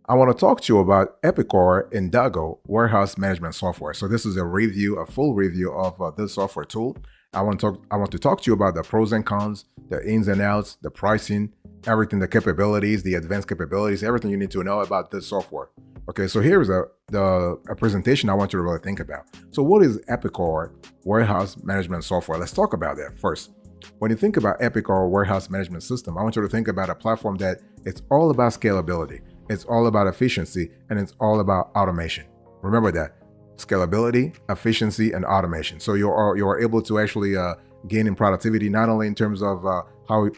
I want to talk to you about Epicor Indago warehouse management software. So this is a full review of this software tool. I want to talk to you about the pros and cons, the ins and outs, the pricing, everything, the capabilities, the advanced capabilities, everything you need to know about this software. Okay, so here's a presentation I want you to really think about. So what is Epicor warehouse management software? Let's talk about that first. When you think about Epicor warehouse management system, I want you to think about a platform that it's all about scalability. It's all about efficiency, and it's all about automation. Remember that. Scalability, efficiency, and automation. So you are able to actually gain in productivity, not only in terms of how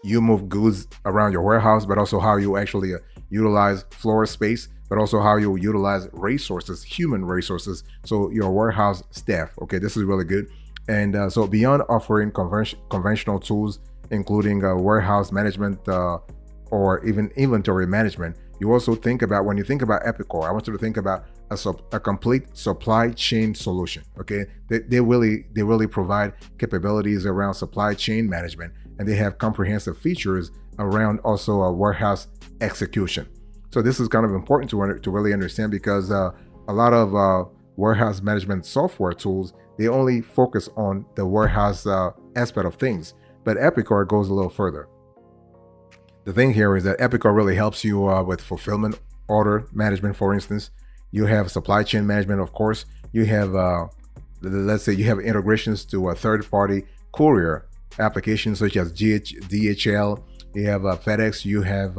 you move goods around your warehouse, but also how you actually utilize floor space, but also how you utilize resources, human resources. So your warehouse staff. Okay, this is really good. And so beyond offering conventional tools, including warehouse management or even inventory management, you also think about, when you think about Epicor, I want you to think about a complete supply chain solution. Okay, they really provide capabilities around supply chain management, and they have comprehensive features around also a warehouse execution. So this is kind of important to really understand, because a lot of warehouse management software tools, they only focus on the warehouse aspect of things, but Epicor goes a little further. The thing here is that Epicor really helps you with fulfillment, order management. For instance, you have supply chain management. Of course, you have let's say you have integrations to a third-party courier applications such as DHL. You have FedEx. You have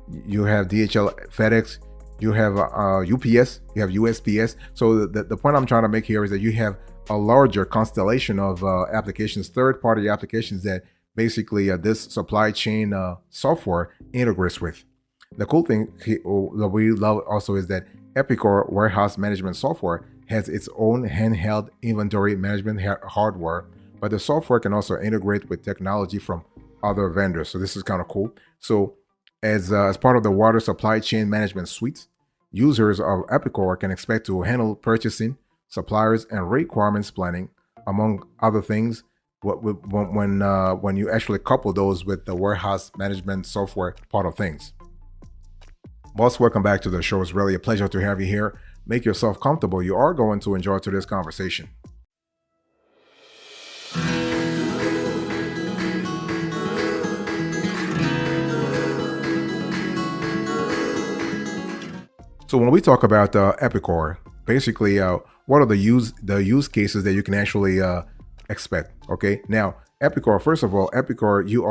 DHL, FedEx. You have UPS. You have USPS. So the point I'm trying to make here is that you have a larger constellation of applications, third-party applications that basically this supply chain software integrates with. The cool thing that we love also is that Epicor warehouse management software has its own handheld inventory management hardware, but the software can also integrate with technology from other vendors. So this is kind of cool. So as part of the water supply chain management suite, users of Epicor can expect to handle purchasing, suppliers, and requirements planning, among other things, when you actually couple those with the warehouse management software part of things. Boss, welcome back to the show. It's really a pleasure to have you here. Make yourself comfortable. You are going to enjoy today's conversation. So when we talk about Epicor, basically, what are the use cases that you can actually expect? Okay, now Epicor. First of all, Epicor, you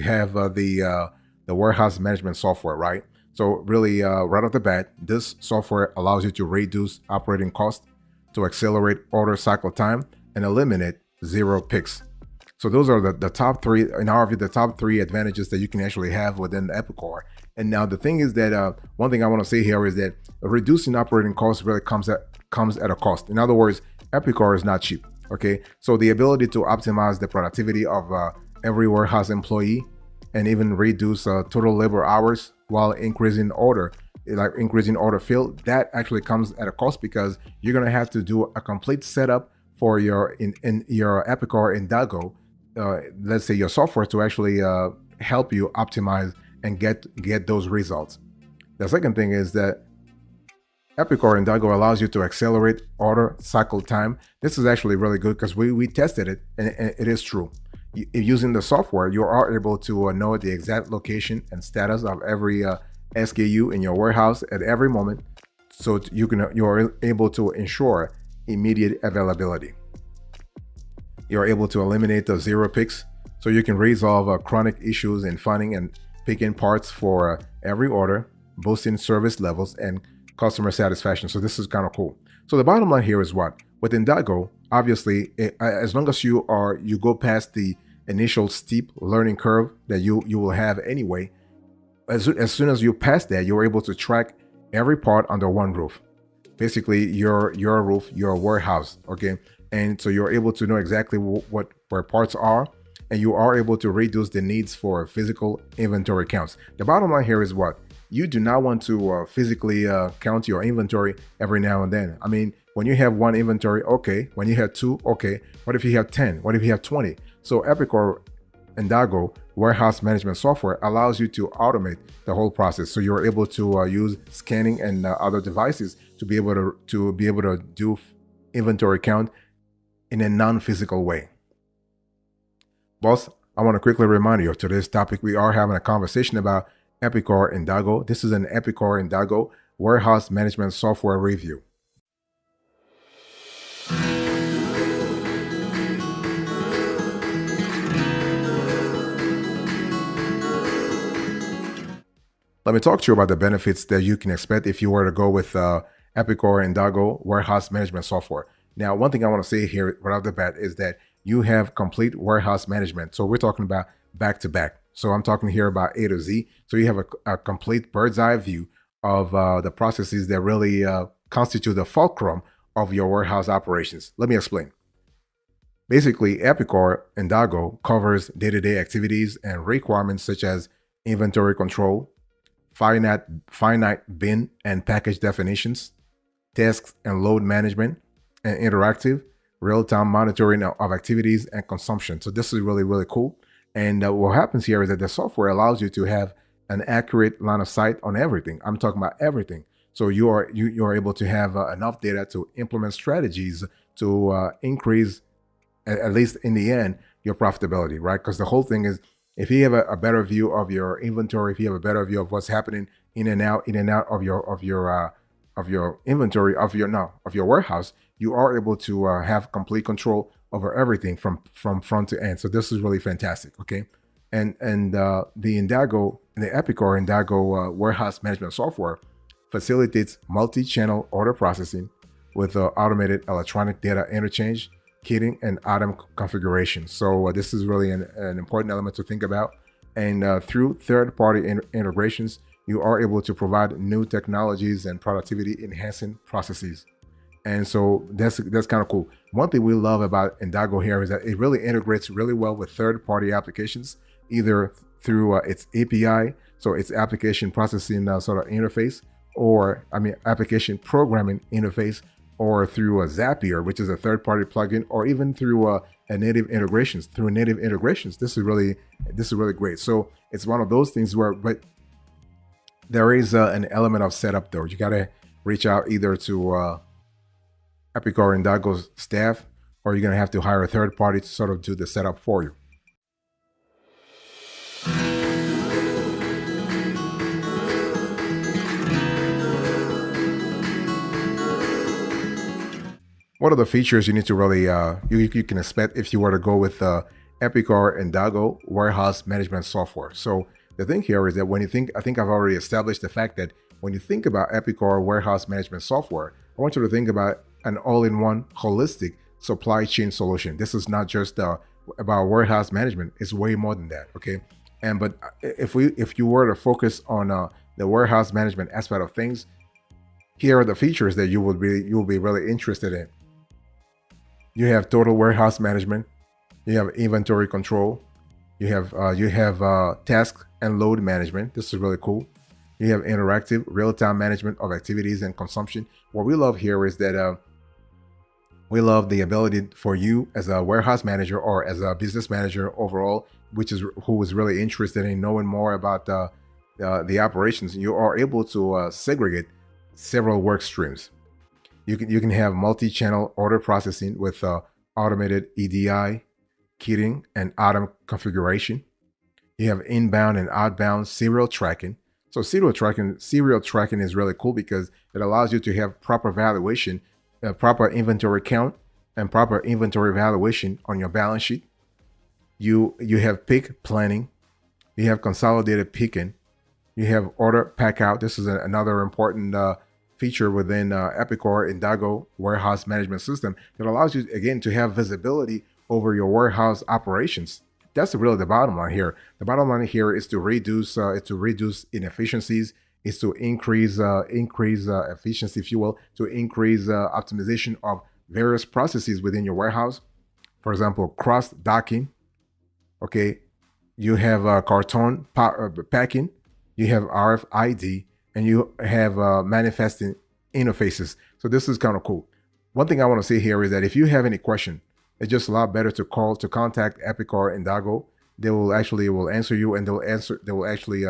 have the warehouse management software, right? So really, right off the bat, this software allows you to reduce operating costs, to accelerate order cycle time, and eliminate zero picks. So those are the top three, in our view, the top three advantages that you can actually have within Epicor. And now the thing is that one thing I want to say here is that reducing operating costs really comes at a cost. In other words, Epicor is not cheap. Okay, so the ability to optimize the productivity of every warehouse employee, and even reduce total labor hours while increasing order fill, that actually comes at a cost, because you're gonna have to do a complete setup for your Epicor Indago, let's say your software, to actually help you optimize and get those results. The second thing is that Epicor Indago allows you to accelerate order cycle time. This is actually really good, because we tested it, and it is true. Using the software, you are able to know the exact location and status of every SKU in your warehouse at every moment, so you're able to ensure immediate availability. You're able to eliminate the zero picks, so you can resolve chronic issues in finding and picking parts for every order, boosting service levels and customer satisfaction. So this is kind of cool. So the bottom line here is what? With Indago, obviously, as long as you go past the initial steep learning curve that you will have anyway, as soon as you pass that, you're able to track every part under one roof. Basically, your roof, your warehouse, okay? And so you're able to know exactly where parts are, and you are able to reduce the needs for physical inventory counts. The bottom line here is what? You do not want to physically count your inventory every now and then. I mean, when you have one inventory, okay. When you have two, okay. What if you have 10? What if you have 20? So Epicor Indago warehouse management software allows you to automate the whole process. So you're able to use scanning and other devices to be able to do inventory count in a non-physical way. Boss, I want to quickly remind you of today's topic. We are having a conversation about Epicor Indago. This is an Epicor Indago warehouse management software review. Let me talk to you about the benefits that you can expect if you were to go with Epicor Indago warehouse management software. Now, one thing I want to say here right off the bat is that you have complete warehouse management. So we're talking about back to back. So I'm talking here about A to Z. So you have a complete bird's eye view of the processes that really constitute the fulcrum of your warehouse operations. Let me explain. Basically, Epicor Indago covers day-to-day activities and requirements such as inventory control, finite bin and package definitions, tasks and load management, and interactive real-time monitoring of activities and consumption. So this is really, really cool. And what happens here is that the software allows you to have an accurate line of sight on everything. I'm talking about everything. So you're able to have enough data to implement strategies to increase, at least in the end, your profitability, right? Because the whole thing is, if you have a better view of your inventory, if you have a better view of what's happening in and out of your inventory, of your warehouse, you are able to have complete control over everything from front to end. So this is really fantastic. Okay, and the Epicor Indago warehouse management software facilitates multi-channel order processing with automated electronic data interchange, kitting, and item configuration. So this is really an important element to think about. And through third-party integrations, you are able to provide new technologies and productivity enhancing processes. And so that's kind of cool. One thing we love about Indago here is that it really integrates really well with third-party applications, either through its API, so its application processing sort of interface, application programming interface, or through a Zapier, which is a third-party plugin, or even through native integrations. This is really great. So it's one of those things but there is an element of setup though. You got to reach out either to Epicor Indago's staff, or you're going to have to hire a third party to sort of do the setup for you. What are the features you need to really you can expect if you were to go with Epicor Indago warehouse management software? So the thing here is that when you think, I think I've already established the fact that when you think about Epicor warehouse management software, I want you to think about an all-in-one holistic supply chain solution. This is not just about warehouse management. It's way more than that. Okay, but if you were to focus on the warehouse management aspect of things, here are the features that you will be really interested in. You have total warehouse management. You have inventory control. You have task and load management. This is really cool. You have interactive real-time management of activities and consumption. What we love here is that we love the ability for you as a warehouse manager or as a business manager overall, who is really interested in knowing more about the operations. You are able to segregate several work streams. You can have multi-channel order processing with automated EDI, kitting, and item configuration. You have inbound and outbound serial tracking. So serial tracking is really cool because it allows you to have proper valuation, proper inventory count, and proper inventory valuation on your balance sheet. You have pick planning. You have consolidated picking. You have order pack out. This is another important feature within Epicor Indago warehouse management system that allows you, again, to have visibility over your warehouse operations. That's really the bottom line here. The bottom line here is to reduce inefficiencies, is to increase efficiency, if you will, to increase optimization of various processes within your warehouse. For example, cross docking. Okay, you have carton packing, you have RFID, and you have manifesting interfaces. So this is kind of cool. One thing I want to say here is that if you have any question, it's just a lot better to contact Epicor Indago They will answer you, and they will actually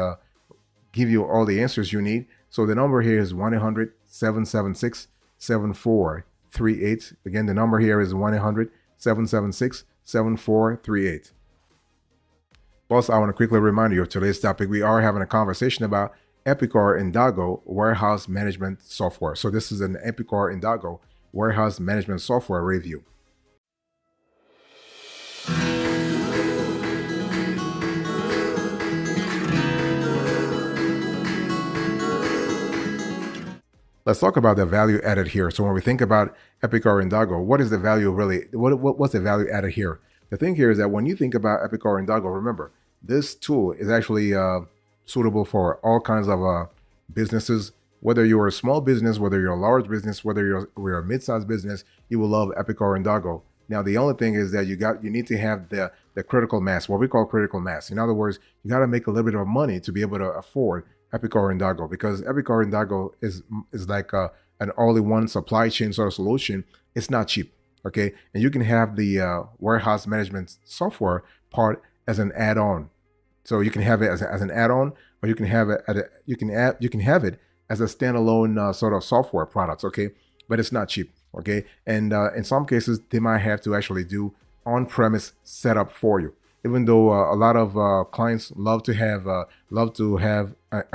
give you all the answers you need. So the number here is 1-800-776-7438. Again, the number here is 1-800-776-7438. Plus, I want to quickly remind you of today's topic. We are having a conversation about Epicor Indago warehouse management software. So this is an Epicor Indago warehouse management software review. Let's talk about the value added here. So when we think about Epicor Indago, what is the value really? What's the value added here? The thing here is that when you think about Epicor Indago, remember, this tool is actually suitable for all kinds of businesses. Whether you're a small business, whether you're a large business, whether you're a mid-sized business, you will love Epicor Indago. Now, the only thing is that you need to have the critical mass, what we call critical mass. In other words, you got to make a little bit of money to be able to afford Epicor Indago, because Epicor Indago is like an all-in-one supply chain sort of solution. It's not cheap, okay? And you can have the warehouse management software part as an add-on. So you can have it as an add-on, or you can have it you can have it as a standalone sort of software product, okay? But it's not cheap, okay? And in some cases, they might have to actually do on-premise setup for you. Even though a lot of clients love to have a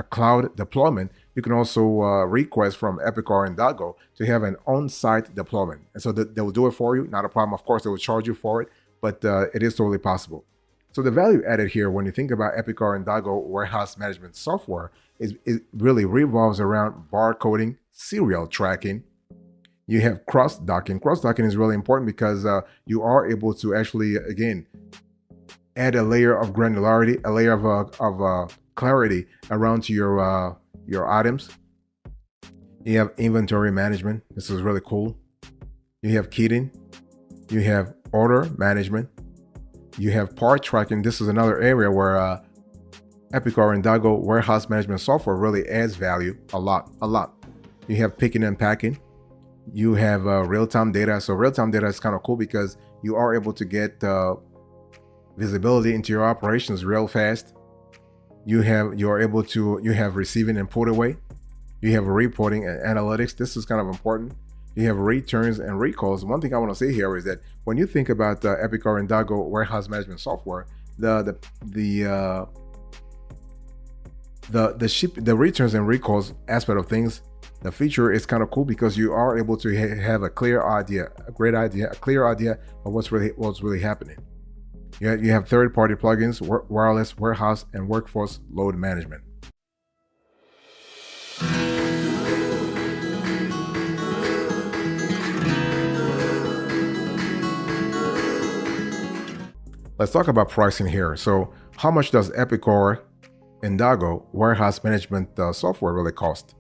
cloud deployment, you can also request from Epicor Indago to have an on-site deployment. And so they will do it for you, not a problem. Of course, they will charge you for it, but it is totally possible. So the value added here, when you think about Epicor Indago warehouse management software, it really revolves around barcoding, serial tracking. You have cross-docking. Cross-docking is really important because you are able to actually, again, add a layer of granularity, a layer of clarity around to your items. You have inventory management. This is really cool. You have kitting. You have order management. You have part tracking. This is another area where Epicor Indago warehouse management software really adds value a lot. You have picking and packing. You have real-time data. So real-time data is kind of cool because you are able to get visibility into your operations real fast. You have receiving and put away. You have reporting and analytics. This is kind of important. You have returns and recalls. One thing I want to say here is that when you think about Epicor Indago warehouse management software, the returns and recalls aspect of things, the feature is kind of cool because you are able to have a clear idea, a clear idea of what's really happening. You have third-party plugins, wireless, warehouse, and workforce load management. Let's talk about pricing here. So how much does Epicor Indago warehouse management software really cost?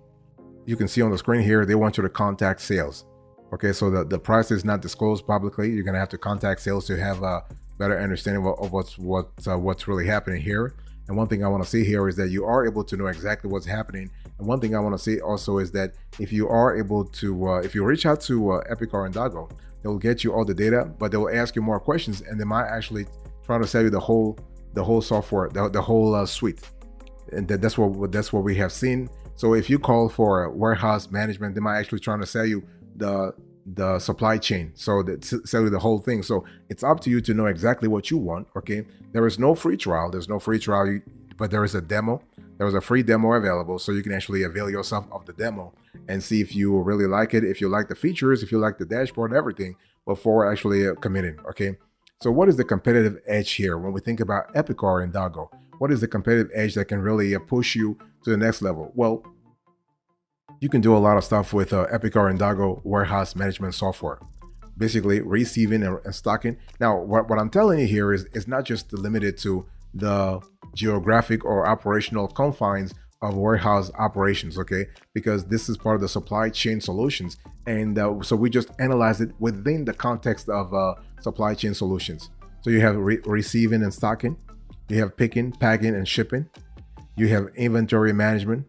You can see on the screen here, they want you to contact sales. Okay, so the price is not disclosed publicly. You're gonna have to contact sales to have a better understanding of what's really happening here. And one thing I want to say here is that you are able to know exactly what's happening. And one thing I want to say also is that if you are able to, if you reach out to Epicor Indago, they'll get you all the data, but they will ask you more questions, and they might actually try to sell you the whole software, the whole suite. And that's what we have seen. So if you call for warehouse management, they might actually trying to sell you the supply chain, so that sell you the whole thing. So it's up to you to know exactly what you want. Okay, there is no free trial. There's no free trial, but there is a demo. There is a free demo available, so you can actually avail yourself of the demo and see if you really like it, if you like the features, if you like the dashboard and everything before actually committing. Okay, so what is the competitive edge here when we think about Epicor Indago? What is the competitive edge that can really push you to the next level? Well, you can do a lot of stuff with Epicor Indago warehouse management software. Basically, receiving and stocking. Now, what I'm telling you here is not just limited to the geographic or operational confines of warehouse operations, okay? Because this is part of the supply chain solutions. And so we just analyze it within the context of supply chain solutions. So you have receiving and stocking. You have picking, packing, and shipping. You have inventory management.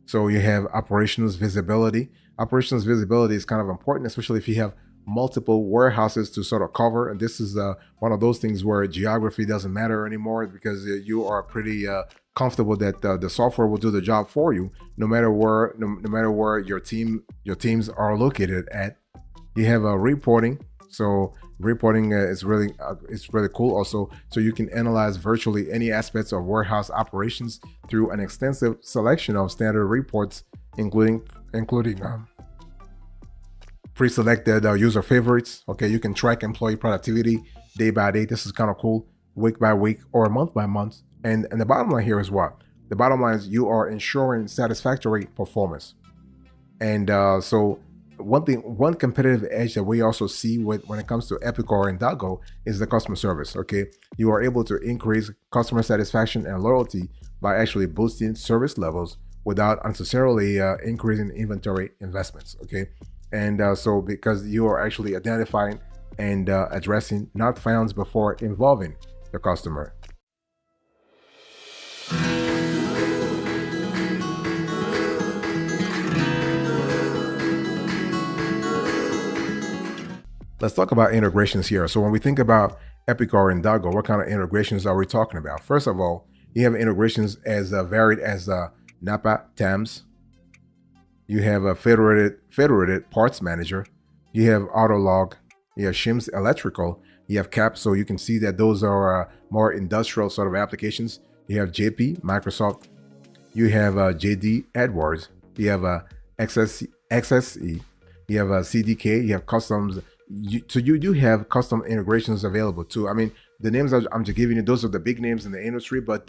So you have operations visibility. Operations visibility is kind of important, especially if you have multiple warehouses to sort of cover. And this is one of those things where geography doesn't matter anymore, because you are pretty comfortable that the software will do the job for you, no matter where your teams are located at. You have reporting. So reporting is really it's really cool also. So you can analyze virtually any aspects of warehouse operations through an extensive selection of standard reports, including pre-selected user favorites. Okay, you can track employee productivity day by day. This is kind of cool, week by week or month by month. And the bottom line here is what? The bottom line is you are ensuring satisfactory performance. And so one competitive edge that we also see when it comes to Epicor Indago is the customer service. Okay, you are able to increase customer satisfaction and loyalty by actually boosting service levels without unnecessarily increasing inventory investments. Okay, and so because you are actually identifying and addressing not founds before involving the customer. Let's talk about integrations here. So when we think about Epicor Indago, what kind of integrations are we talking about? First of all, you have integrations as varied as Napa TAMS. You have a federated parts manager. You have Autolog. You have Shims Electrical. You have CAP. So you can see that those are more industrial sort of applications. You have JP Microsoft. You have JD Edwards. You have XSE. You have CDK. You have customs. So you do have custom integrations available too. I mean, the names I'm just giving you, those are the big names in the industry, but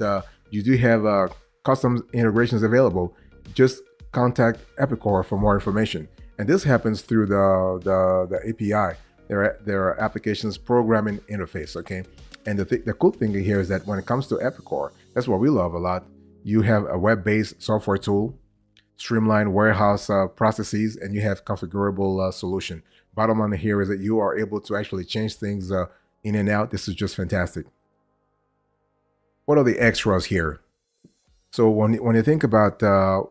you do have custom integrations available. Just contact Epicor for more information. And this happens through the API, their applications programming interface. Okay, and the cool thing here is that when it comes to Epicor, that's what we love a lot. You have a web-based software tool, streamlined warehouse processes, and you have configurable solution. Bottom line here is that you are able to actually change things in and out. This is just fantastic. What are the extras here? So when you think about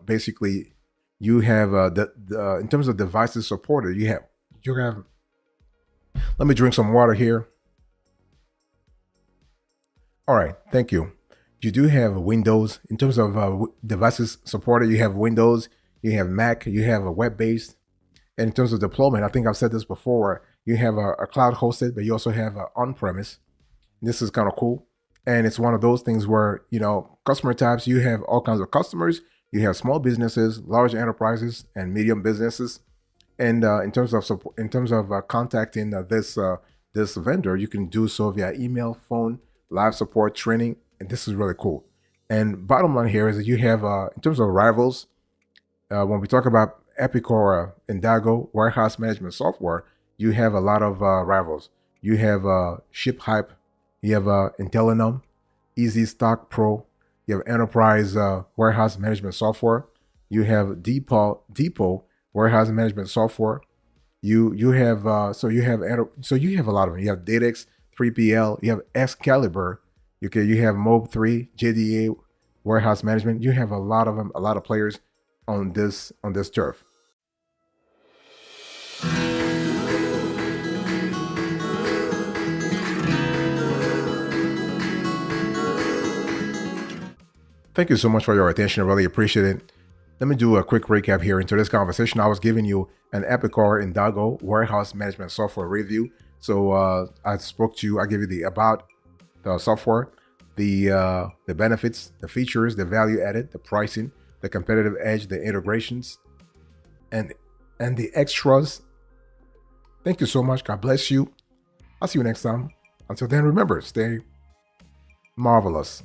basically, you have in terms of devices supported, you have. Let me drink some water here. All right, thank you. You do have Windows in terms of devices supported. You have Windows, you have Mac, you have a web-based. And in terms of deployment, I think I've said this before, you have a cloud hosted, but you also have on-premise. This is kind of cool. And it's one of those things where, customer types, you have all kinds of customers. You have small businesses, large enterprises, and medium businesses. And in terms of contacting this vendor, you can do so via email, phone, live support, training, and this is really cool. And bottom line here is that you have, in terms of rivals, when we talk about Epicor Indago warehouse management software, you have a lot of rivals. You have ShipHype, you have Intellinum, Easy Stock Pro, you have Enterprise warehouse management software, you have Depot warehouse management software. You have so you have a lot of them. You have Datex, 3PL, you have Excalibur, you have Mob3, JDA warehouse management. You have a lot of them, a lot of players on this turf. Thank you so much for your attention. I really appreciate it. Let me do a quick recap here into this conversation. I was giving you an Epicor Indago warehouse management software review. So I spoke to you, I gave you the about the software, the benefits, the features, the value added, the pricing, the competitive edge, the integrations, and the extras. Thank you so much. God bless you. I'll see you next time. Until then, remember, stay marvelous.